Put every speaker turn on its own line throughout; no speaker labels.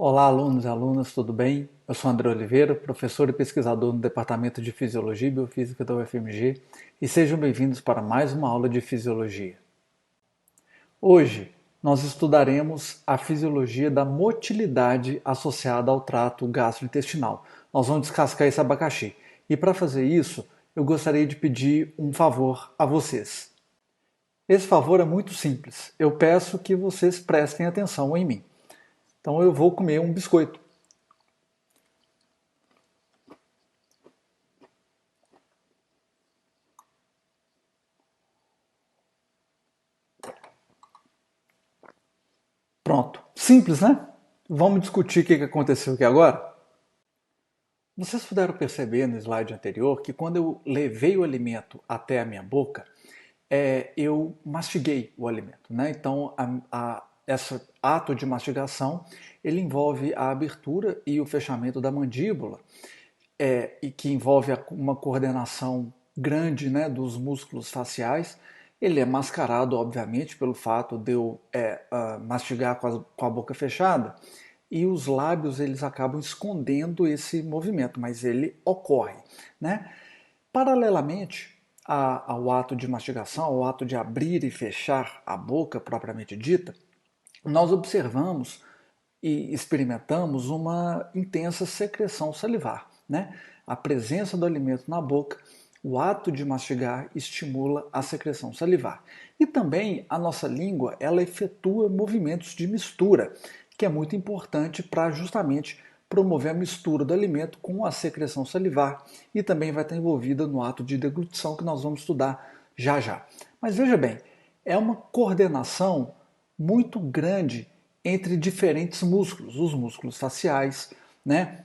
Olá, alunos e alunas, tudo bem? Eu sou André Oliveira, professor e pesquisador no Departamento de Fisiologia e Biofísica da UFMG, e sejam bem-vindos para mais uma aula de Fisiologia. Hoje, nós estudaremos a fisiologia da motilidade associada ao trato gastrointestinal. Nós vamos descascar esse abacaxi. E para fazer isso, eu gostaria de pedir um favor a vocês. Esse favor é muito simples. Eu peço que vocês prestem atenção em mim. Então eu vou comer um biscoito. Pronto. Simples, né? Vamos discutir o que aconteceu aqui agora? Vocês puderam perceber no slide anterior que quando eu levei o alimento até a minha boca, eu mastiguei o alimento, né? Então, esse ato de mastigação, ele envolve a abertura e o fechamento da mandíbula, e que envolve uma coordenação grande, né, dos músculos faciais. Ele é mascarado, obviamente, pelo fato de eu mastigar com a boca fechada, e os lábios eles acabam escondendo esse movimento, mas ele ocorre, né? Paralelamente ao ato de mastigação, ao ato de abrir e fechar a boca propriamente dita, nós observamos e experimentamos uma intensa secreção salivar, né? A presença do alimento na boca, o ato de mastigar estimula a secreção salivar. E também a nossa língua, ela efetua movimentos de mistura, que é muito importante para justamente promover a mistura do alimento com a secreção salivar e também vai estar envolvida no ato de deglutição que nós vamos estudar já já. Mas veja bem, é uma coordenação muito grande entre diferentes músculos, os músculos faciais, né?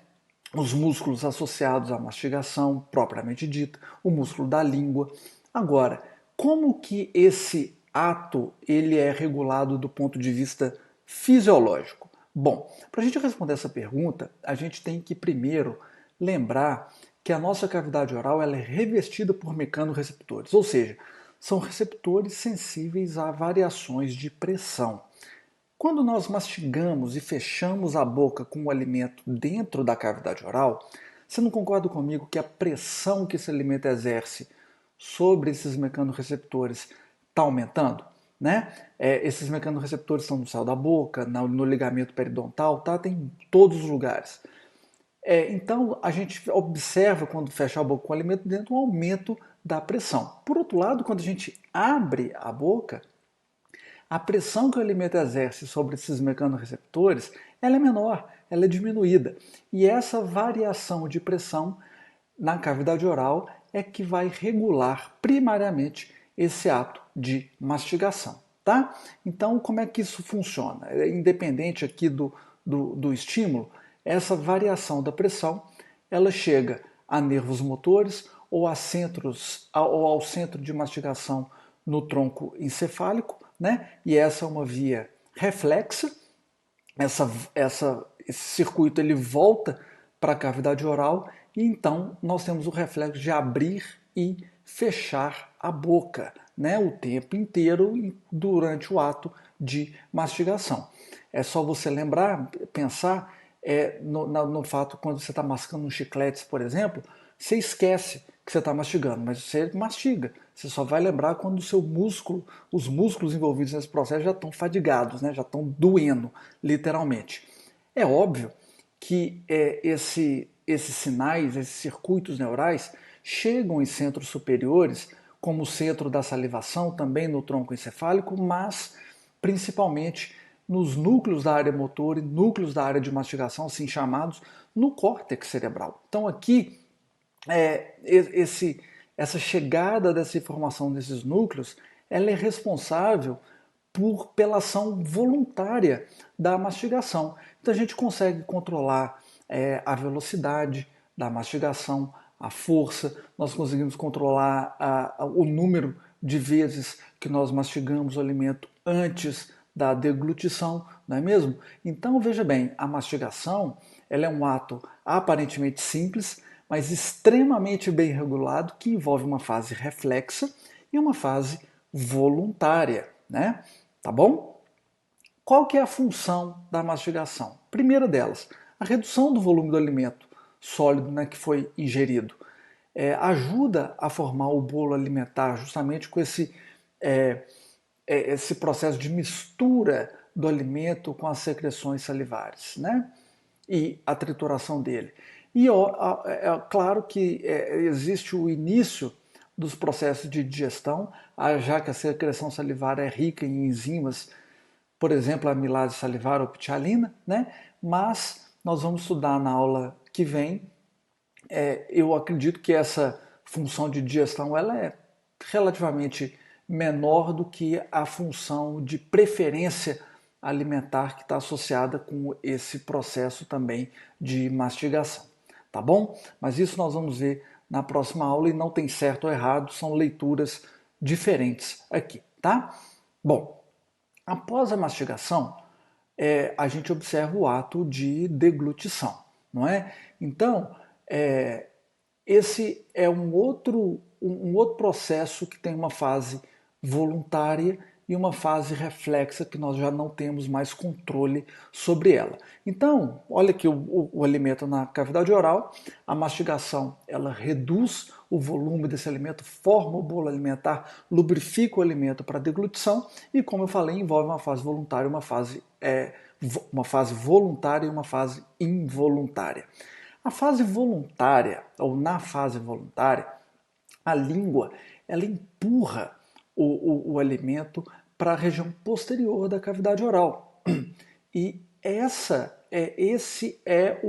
Os músculos associados à mastigação propriamente dita, o músculo da língua. Agora, como que esse ato ele é regulado do ponto de vista fisiológico? Bom, para a gente responder essa pergunta, a gente tem que primeiro lembrar que a nossa cavidade oral ela é revestida por mecanorreceptores, ou seja, são receptores sensíveis a variações de pressão. Quando nós mastigamos e fechamos a boca com o alimento dentro da cavidade oral, você não concorda comigo que a pressão que esse alimento exerce sobre esses mecanorreceptores está aumentando? Né? Esses mecanorreceptores estão no céu da boca, no ligamento periodontal, tá? Tem em todos os lugares. Então, a gente observa quando fecha a boca com o alimento dentro um aumento da pressão. Por outro lado, quando a gente abre a boca, a pressão que o alimento exerce sobre esses mecanorreceptores ela é menor, ela é diminuída. E essa variação de pressão na cavidade oral é que vai regular primariamente esse ato de mastigação. Tá? Então, como é que isso funciona? Independente aqui do estímulo, essa variação da pressão ela chega a nervos motores ou ao centro de mastigação no tronco encefálico, né? E essa é uma via reflexa. Esse circuito ele volta para a cavidade oral e então nós temos o reflexo de abrir e fechar a boca, né? O tempo inteiro durante o ato de mastigação. É só você lembrar, pensar no fato quando você está mascando um chiclete, por exemplo, você esquece que você está mastigando, mas você mastiga. Você só vai lembrar quando o seu músculo, os músculos envolvidos nesse processo já estão fadigados, né? Já estão doendo, literalmente. É óbvio que esses sinais, esses circuitos neurais, chegam em centros superiores, como o centro da salivação, também no tronco encefálico, mas principalmente nos núcleos da área motora e núcleos da área de mastigação, assim chamados, no córtex cerebral. Então aqui, essa chegada dessa informação nesses núcleos, ela é responsável pela ação voluntária da mastigação. Então a gente consegue controlar a velocidade da mastigação, a força, nós conseguimos controlar o número de vezes que nós mastigamos o alimento antes da deglutição, não é mesmo? Então veja bem, a mastigação ela é um ato aparentemente simples, mas extremamente bem regulado, que envolve uma fase reflexa e uma fase voluntária, né? Tá bom? Qual que é a função da mastigação? Primeira delas, a redução do volume do alimento sólido, né, que foi ingerido. Ajuda a formar o bolo alimentar justamente com esse processo de mistura do alimento com as secreções salivares, né? E a trituração dele. E é claro que existe o início dos processos de digestão, já que a secreção salivar é rica em enzimas, por exemplo, a amilase salivar ou ptialina, né? Mas nós vamos estudar na aula que vem. Eu acredito que essa função de digestão ela é relativamente menor do que a função de preferência alimentar que está associada com esse processo também de mastigação, tá bom? Mas isso nós vamos ver na próxima aula e não tem certo ou errado, são leituras diferentes aqui, tá? Bom, após a mastigação, a gente observa o ato de deglutição, não é? Então, esse é um outro processo que tem uma fase voluntária e uma fase reflexa que nós já não temos mais controle sobre ela. Então, olha aqui o alimento na cavidade oral, a mastigação ela reduz o volume desse alimento, forma o bolo alimentar, lubrifica o alimento para a deglutição e, como eu falei, envolve uma fase voluntária, uma fase voluntária e uma fase involuntária. A fase voluntária, ou na fase voluntária, a língua ela empurra o alimento para a região posterior da cavidade oral. E esse é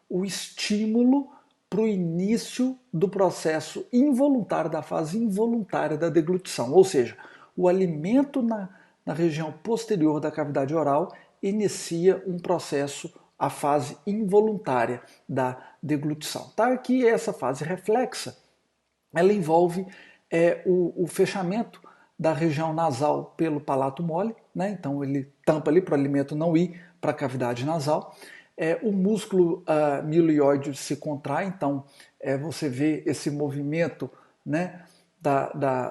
o estímulo para o início do processo involuntário, da fase involuntária da deglutição. Ou seja, o alimento na região posterior da cavidade oral inicia um processo, a fase involuntária da deglutição. Tá? Aqui essa fase reflexa, ela envolve o fechamento da região nasal pelo palato mole, né? Então ele tampa ali para o alimento não ir para a cavidade nasal. O músculo milioide se contrai, então você vê esse movimento, né,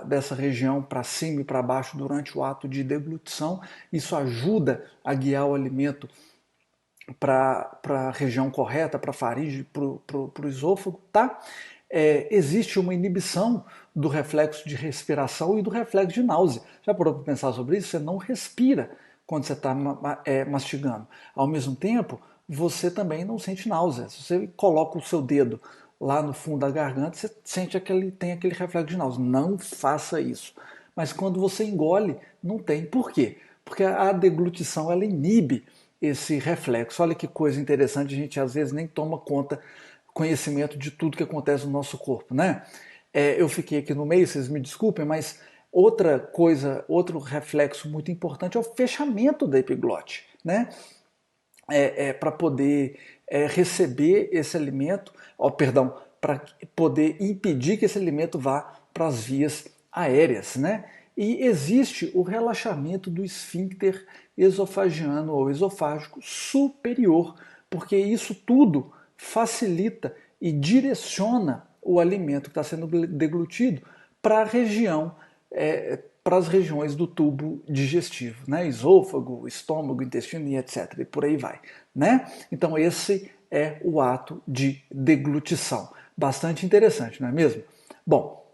dessa região para cima e para baixo durante o ato de deglutição. Isso ajuda a guiar o alimento para a região correta, para a faringe, para o esôfago, tá? Existe uma inibição do reflexo de respiração e do reflexo de náusea. Já parou para pensar sobre isso? Você não respira quando você está mastigando. Ao mesmo tempo, você também não sente náusea. Se você coloca o seu dedo lá no fundo da garganta, você sente tem aquele reflexo de náusea. Não faça isso. Mas quando você engole, não tem. Por quê? Porque a deglutição ela inibe esse reflexo. Olha que coisa interessante, a gente às vezes nem toma conhecimento de tudo que acontece no nosso corpo, né? Eu fiquei aqui no meio, vocês me desculpem, mas outra coisa, outro reflexo muito importante é o fechamento da epiglote, né? Para poder receber esse alimento, para poder impedir que esse alimento vá para as vias aéreas, né? E existe o relaxamento do esfíncter esofagiano ou esofágico superior, porque isso tudo facilita e direciona o alimento que está sendo deglutido para a região, para as regiões do tubo digestivo, né? Esôfago, estômago, intestino e etc. E por aí vai, né? Então esse é o ato de deglutição. Bastante interessante, não é mesmo? Bom,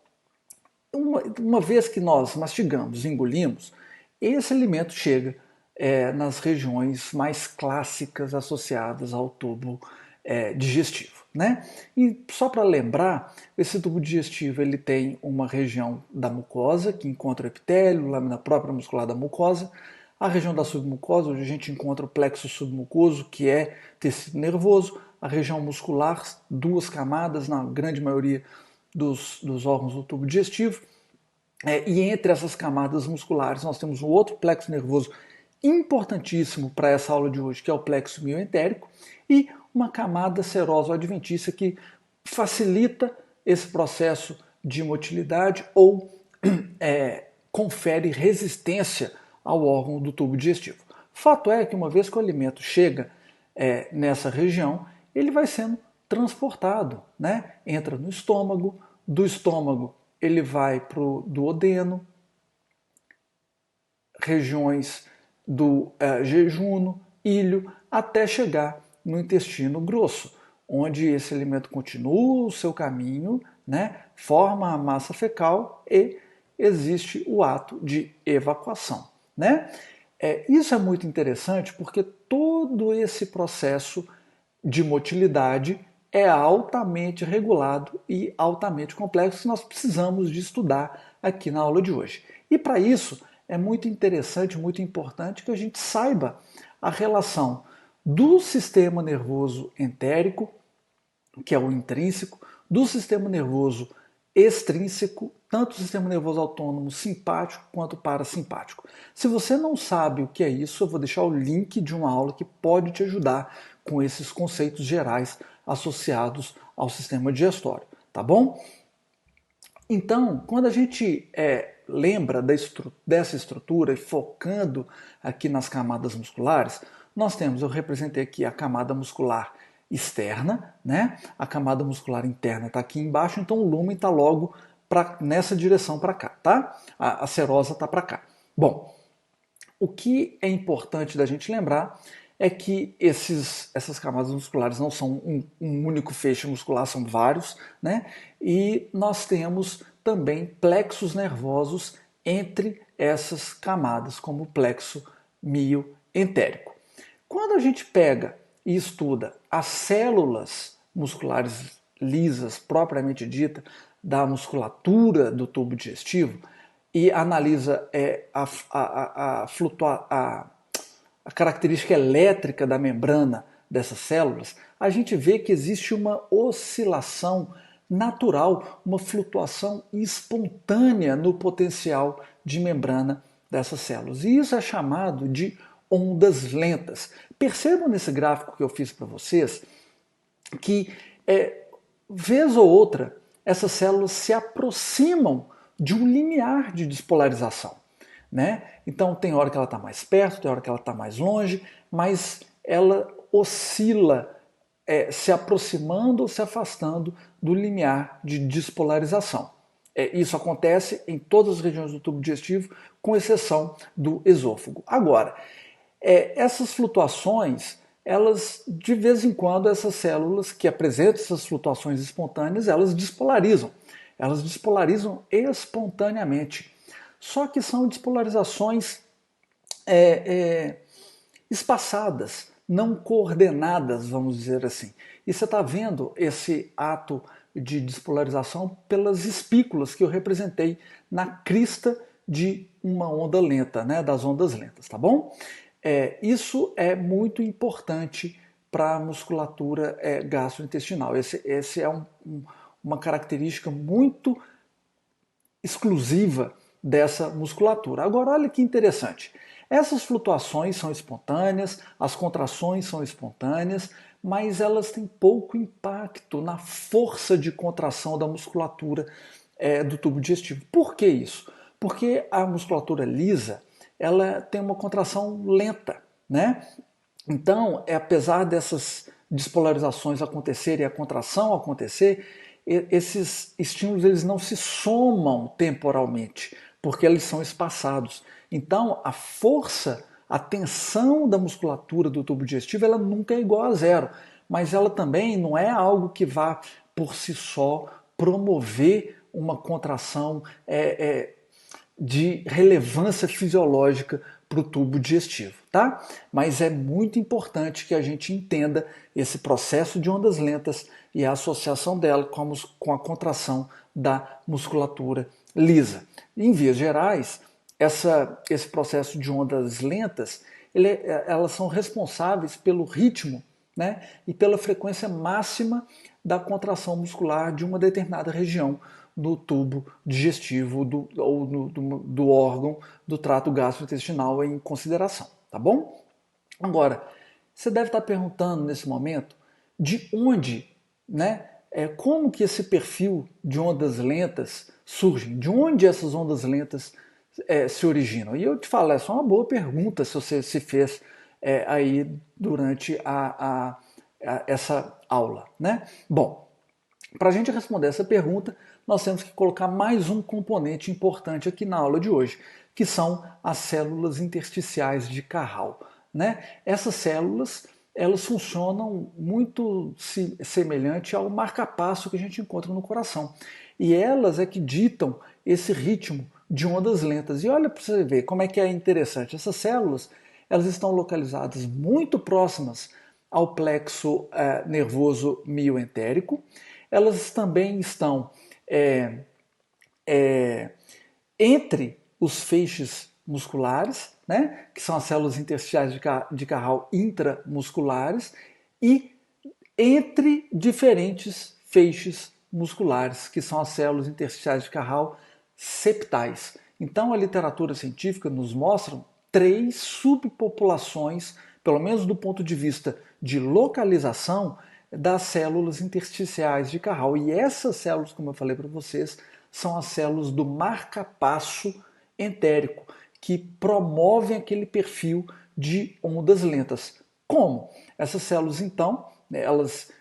uma vez que nós mastigamos, engolimos, esse alimento chega nas regiões mais clássicas associadas ao tubo digestivo, né? E só para lembrar, esse tubo digestivo ele tem uma região da mucosa que encontra o epitélio, lâmina própria muscular da mucosa, a região da submucosa, onde a gente encontra o plexo submucoso, que é tecido nervoso, a região muscular, duas camadas na grande maioria dos órgãos do tubo digestivo. E entre essas camadas musculares nós temos um outro plexo nervoso importantíssimo para essa aula de hoje, que é o plexo mioentérico, e uma camada serosa adventícia que facilita esse processo de motilidade ou confere resistência ao órgão do tubo digestivo. Fato é que uma vez que o alimento chega nessa região, ele vai sendo transportado, né? Entra no estômago, do estômago ele vai para o duodeno, regiões do jejuno, ilho, até chegar no intestino grosso, onde esse alimento continua o seu caminho, né, forma a massa fecal e existe o ato de evacuação, né? Isso é muito interessante porque todo esse processo de motilidade é altamente regulado e altamente complexo que nós precisamos de estudar aqui na aula de hoje. E para isso é muito interessante, muito importante que a gente saiba a relação do sistema nervoso entérico, que é o intrínseco, do sistema nervoso extrínseco, tanto o sistema nervoso autônomo simpático quanto parasimpático. Se você não sabe o que é isso, eu vou deixar o link de uma aula que pode te ajudar com esses conceitos gerais associados ao sistema digestório, tá bom? Então, quando a gente lembra dessa estrutura e focando aqui nas camadas musculares, nós temos, eu representei aqui a camada muscular externa, né? A camada muscular interna está aqui embaixo, então o lúmen está logo nessa direção para cá, tá? A serosa está para cá. Bom, o que é importante da gente lembrar é que essas camadas musculares não são um único feixe muscular, são vários, né? E nós temos também plexos nervosos entre essas camadas, como o plexo mioentérico. Quando a gente pega e estuda as células musculares lisas, propriamente dita, da musculatura do tubo digestivo, e analisa a característica elétrica da membrana dessas células, a gente vê que existe uma oscilação natural, uma flutuação espontânea no potencial de membrana dessas células. E isso é chamado de ondas lentas. Percebam nesse gráfico que eu fiz para vocês que, vez ou outra, essas células se aproximam de um limiar de despolarização, né? Então tem hora que ela está mais perto, tem hora que ela está mais longe, mas ela oscila se aproximando ou se afastando do limiar de despolarização. Isso acontece em todas as regiões do tubo digestivo, com exceção do esôfago. Agora, essas flutuações, elas, de vez em quando, essas células que apresentam essas flutuações espontâneas, elas despolarizam. Elas despolarizam espontaneamente. Só que são despolarizações espaçadas, não coordenadas, vamos dizer assim. E você está vendo esse ato de despolarização pelas espículas que eu representei na crista de uma onda lenta, né, das ondas lentas, tá bom? Isso é muito importante para a musculatura gastrointestinal. Esse é uma característica muito exclusiva dessa musculatura. Agora, olha que interessante. Essas flutuações são espontâneas, as contrações são espontâneas, mas elas têm pouco impacto na força de contração da musculatura do tubo digestivo. Por que isso? Porque a musculatura lisa, ela tem uma contração lenta, né? Então, apesar dessas despolarizações acontecerem e a contração acontecer, esses estímulos eles não se somam temporalmente, porque eles são espaçados. Então, a força, a tensão da musculatura do tubo digestivo, ela nunca é igual a zero, mas ela também não é algo que vá, por si só, promover uma contração de relevância fisiológica para o tubo digestivo, tá? Mas é muito importante que a gente entenda esse processo de ondas lentas e a associação dela com a contração da musculatura lisa. Em vias gerais, esse processo de ondas lentas, elas são responsáveis pelo ritmo, né, e pela frequência máxima da contração muscular de uma determinada região no tubo digestivo ou do órgão do trato gastrointestinal em consideração, tá bom? Agora, você deve estar perguntando nesse momento de onde, né, como que esse perfil de ondas lentas surge, de onde essas ondas lentas se originam? E eu te falo, essa é uma boa pergunta se você se fez aí durante essa aula, né? Bom, para a gente responder essa pergunta, nós temos que colocar mais um componente importante aqui na aula de hoje, que são as células intersticiais de Carral, né? Essas células, elas funcionam muito semelhante ao marca-passo que a gente encontra no coração. E elas é que ditam esse ritmo de ondas lentas. E olha para você ver como é que é interessante. Essas células, elas estão localizadas muito próximas ao plexo nervoso mioentérico. Elas também estão entre os feixes musculares, né, que são as células intersticiais de Carral intramusculares, e entre diferentes feixes musculares, que são as células intersticiais de Carral septais. Então a literatura científica nos mostra três subpopulações, pelo menos do ponto de vista de localização, das células intersticiais de Carral. E essas células, como eu falei para vocês, são as células do marca-passo entérico, que promovem aquele perfil de ondas lentas. Como? Essas células, então, elas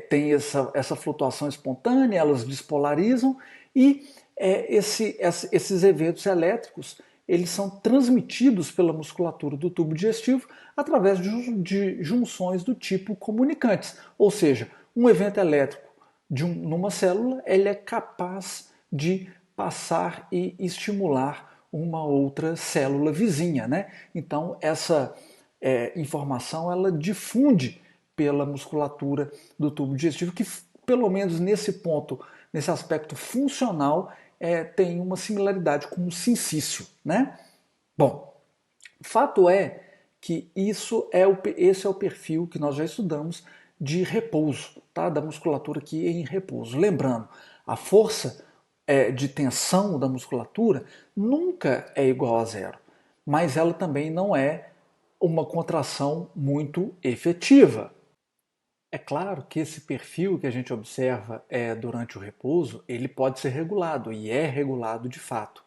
têm essa flutuação espontânea, elas despolarizam e esses eventos elétricos eles são transmitidos pela musculatura do tubo digestivo através de junções do tipo comunicantes. Ou seja, um evento elétrico numa célula ele é capaz de passar e estimular uma outra célula vizinha, né? Então essa informação ela difunde pela musculatura do tubo digestivo, que pelo menos nesse ponto, nesse aspecto funcional, tem uma similaridade com o sincício, né? Bom, fato é que esse é o perfil que nós já estudamos de repouso, tá? Da musculatura que é em repouso. Lembrando, a força de tensão da musculatura nunca é igual a zero, mas ela também não é uma contração muito efetiva. É claro que esse perfil que a gente observa durante o repouso, ele pode ser regulado e é regulado de fato.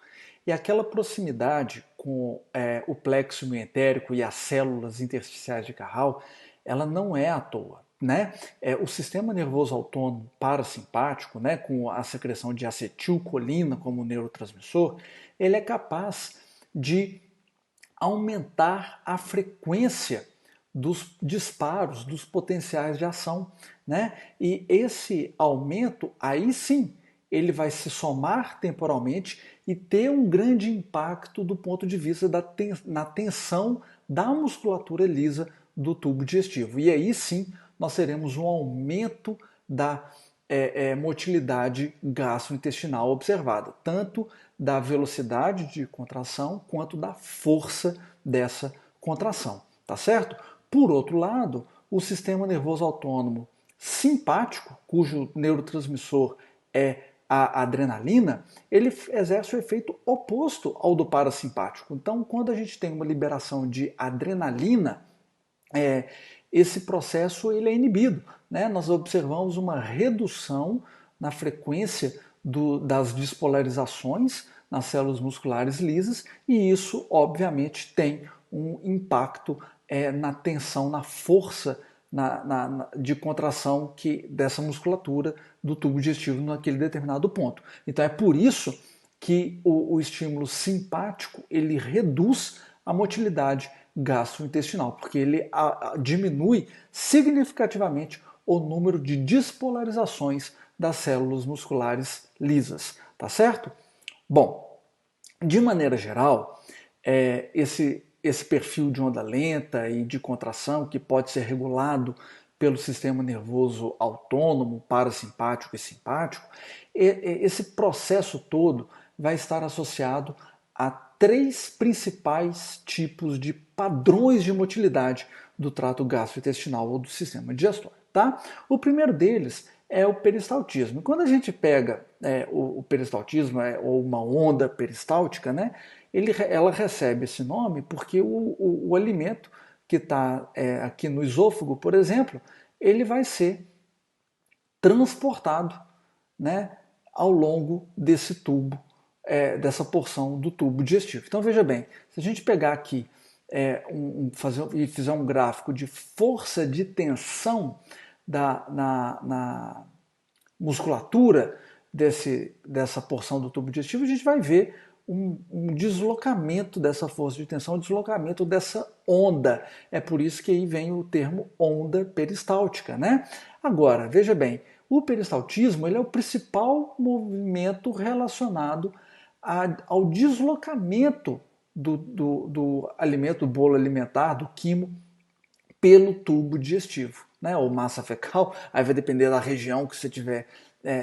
E aquela proximidade com o plexo mioentérico e as células intersticiais de Carral, ela não é à toa. Né? O sistema nervoso autônomo parasimpático, né, com a secreção de acetilcolina como neurotransmissor, ele é capaz de aumentar a frequência dos disparos, dos potenciais de ação, né? E esse aumento, aí sim, ele vai se somar temporalmente e ter um grande impacto do ponto de vista na tensão da musculatura lisa do tubo digestivo. E aí sim, nós teremos um aumento da motilidade gastrointestinal observada, tanto da velocidade de contração quanto da força dessa contração, tá certo? Por outro lado, o sistema nervoso autônomo simpático, cujo neurotransmissor é a adrenalina, ele exerce o efeito oposto ao do parasimpático. Então, quando a gente tem uma liberação de adrenalina, esse processo ele é inibido. Né? Nós observamos uma redução na frequência das despolarizações nas células musculares lisas e isso, obviamente, tem um impacto na tensão, na força de contração dessa musculatura do tubo digestivo naquele determinado ponto. Então é por isso que o estímulo simpático ele reduz a motilidade gastrointestinal, porque ele diminui significativamente o número de despolarizações das células musculares lisas, tá certo? Bom, de maneira geral, esse perfil de onda lenta e de contração, que pode ser regulado pelo sistema nervoso autônomo, parasimpático e simpático, esse processo todo vai estar associado a três principais tipos de padrões de motilidade do trato gastrointestinal ou do sistema digestório. Tá? O primeiro deles é o peristaltismo. Quando a gente pega o peristaltismo ou uma onda peristáltica, né, ela recebe esse nome porque o alimento que está aqui no esôfago, por exemplo, ele vai ser transportado, né, ao longo desse tubo, dessa porção do tubo digestivo. Então veja bem, se a gente pegar aqui e fizer um gráfico de força de tensão na musculatura dessa porção do tubo digestivo, a gente vai ver um deslocamento dessa força de tensão, um deslocamento dessa onda. É por isso que aí vem o termo onda peristáltica, né? Agora, veja bem, o peristaltismo ele é o principal movimento relacionado ao deslocamento do alimento, do bolo alimentar, do quimo, pelo tubo digestivo, né? Ou massa fecal, aí vai depender da região que você estiver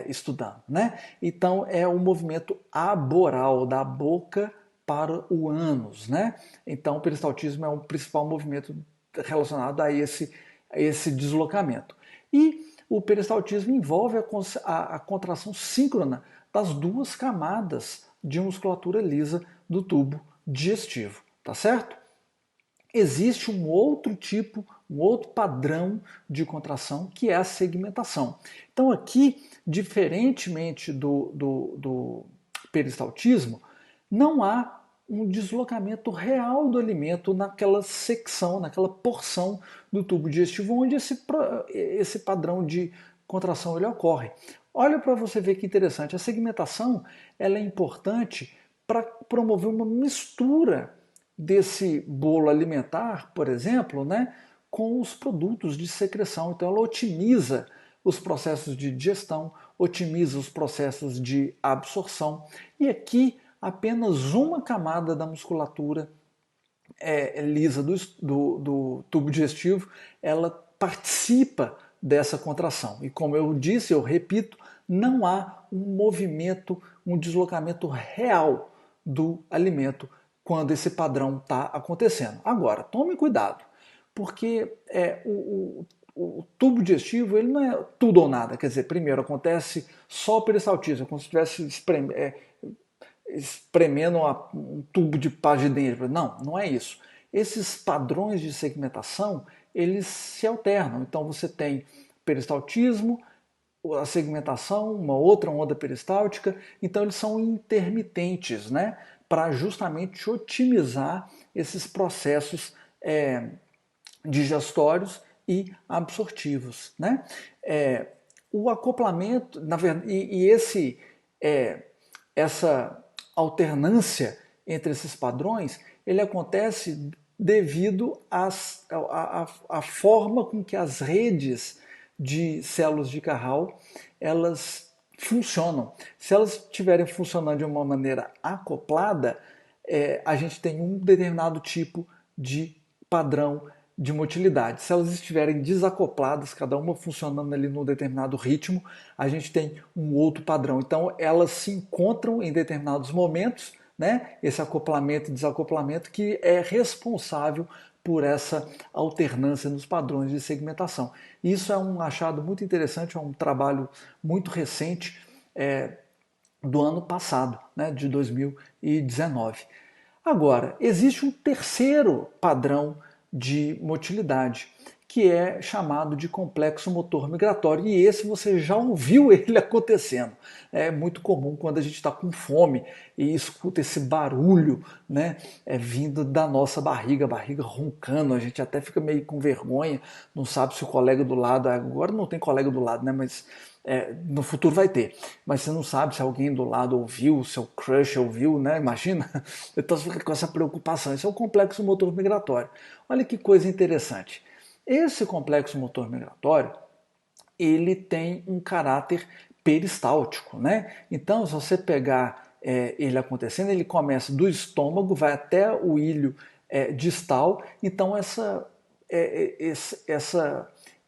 estudando, né? Então é o movimento aboral, da boca para o ânus, né? Então o peristaltismo é o principal movimento relacionado a esse deslocamento. E o peristaltismo envolve a contração síncrona das duas camadas de musculatura lisa do tubo digestivo, tá certo? Existe um outro tipo, um outro padrão de contração, que é a segmentação. Então aqui, diferentemente do peristaltismo, não há um deslocamento real do alimento naquela secção, naquela porção do tubo digestivo onde esse padrão de contração ele ocorre. Olha para você ver que interessante, a segmentação ela é importante para promover uma mistura desse bolo alimentar, por exemplo, né, com os produtos de secreção. Então ela otimiza os processos de digestão, otimiza os processos de absorção. E aqui apenas uma camada da musculatura lisa do tubo digestivo, ela participa dessa contração. E como eu disse, eu repito, não há um movimento, um deslocamento real do alimento quando esse padrão está acontecendo. Agora, tome cuidado, porque o tubo digestivo ele não é tudo ou nada. Quer dizer, primeiro acontece só o peristaltismo, como se estivesse espremendo um tubo de paz de dentro. Não, não é isso. Esses padrões de segmentação, eles se alternam. Então você tem peristaltismo, a segmentação, uma outra onda peristáltica, então eles são intermitentes, né? Para justamente otimizar esses processos digestórios e absortivos, né? O acoplamento, na verdade, essa alternância entre esses padrões, ele acontece devido à forma com que as redes de células de Carral elas funcionam. Se elas estiverem funcionando de uma maneira acoplada, a gente tem um determinado tipo de padrão de motilidade. Se elas estiverem desacopladas, cada uma funcionando ali num determinado ritmo, a gente tem um outro padrão. Então elas se encontram em determinados momentos, né? Esse acoplamento e desacoplamento que é responsável por essa alternância nos padrões de segmentação. Isso é um achado muito interessante, é um trabalho muito recente do ano passado, né, de 2019. Agora, existe um terceiro padrão de motilidade, que é chamado de complexo motor migratório. E esse você já ouviu ele acontecendo. É muito comum quando a gente está com fome e escuta esse barulho, né, vindo da nossa barriga, a barriga roncando, a gente até fica meio com vergonha, não sabe se o colega do lado, agora não tem colega do lado, né, mas no futuro vai ter, mas você não sabe se alguém do lado ouviu, seu crush ouviu, né? Imagina? Então você fica com essa preocupação. Esse é o complexo motor migratório. Olha que coisa interessante. Esse complexo motor migratório, ele tem um caráter peristáltico, né? Então, se você pegar ele acontecendo, ele começa do estômago, vai até o ilho distal. Então,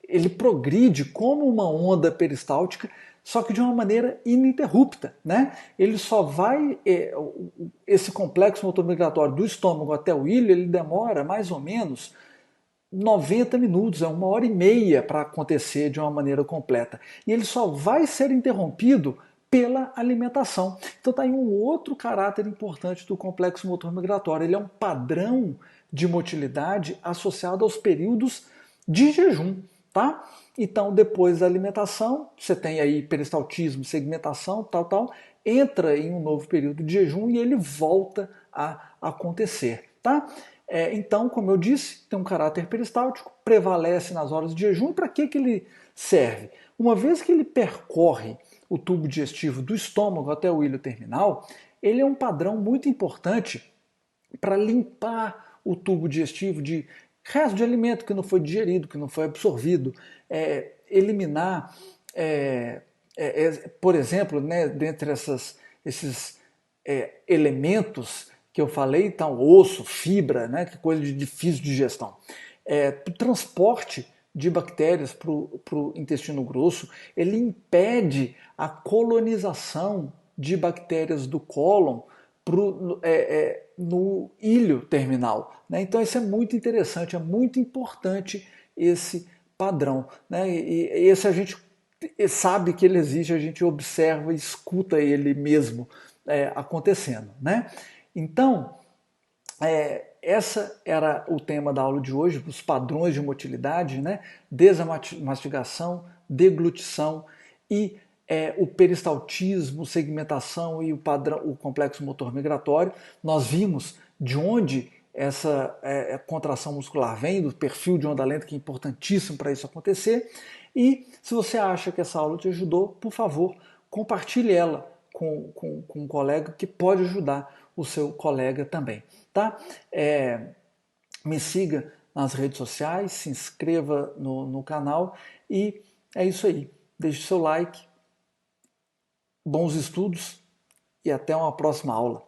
ele progride como uma onda peristáltica, só que de uma maneira ininterrupta, né? Ele só vai, esse complexo motor migratório do estômago até o ilho, ele demora mais ou menos 90 minutos, é 1h30 para acontecer de uma maneira completa. E ele só vai ser interrompido pela alimentação. Então está aí um outro caráter importante do complexo motor migratório. Ele é um padrão de motilidade associado aos períodos de jejum, tá? Então depois da alimentação, você tem aí peristaltismo, segmentação, tal, entra em um novo período de jejum e ele volta a acontecer, tá? Então, como eu disse, tem um caráter peristáltico, prevalece nas horas de jejum. E para que ele serve? Uma vez que ele percorre o tubo digestivo do estômago até o ilho terminal, ele é um padrão muito importante para limpar o tubo digestivo de resto de alimento que não foi digerido, que não foi absorvido, eliminar, por exemplo, né, dentre esses elementos que eu falei, então, osso, fibra, né, que é coisa de difícil digestão. O transporte de bactérias para o intestino grosso, ele impede a colonização de bactérias do cólon no ilho terminal. Né? Então isso é muito interessante, é muito importante esse padrão. Né? E esse a gente sabe que ele existe, a gente observa e escuta ele mesmo acontecendo. Né? Então, essa era o tema da aula de hoje, os padrões de motilidade, né? Desamastigação, deglutição e o peristaltismo, segmentação e o complexo motor migratório. Nós vimos de onde essa contração muscular vem, do perfil de onda lenta, que é importantíssimo para isso acontecer. E se você acha que essa aula te ajudou, por favor, compartilhe ela com um colega que pode ajudar o seu colega também. Tá? Me siga nas redes sociais, se inscreva no canal e é isso aí. Deixe seu like, bons estudos e até uma próxima aula.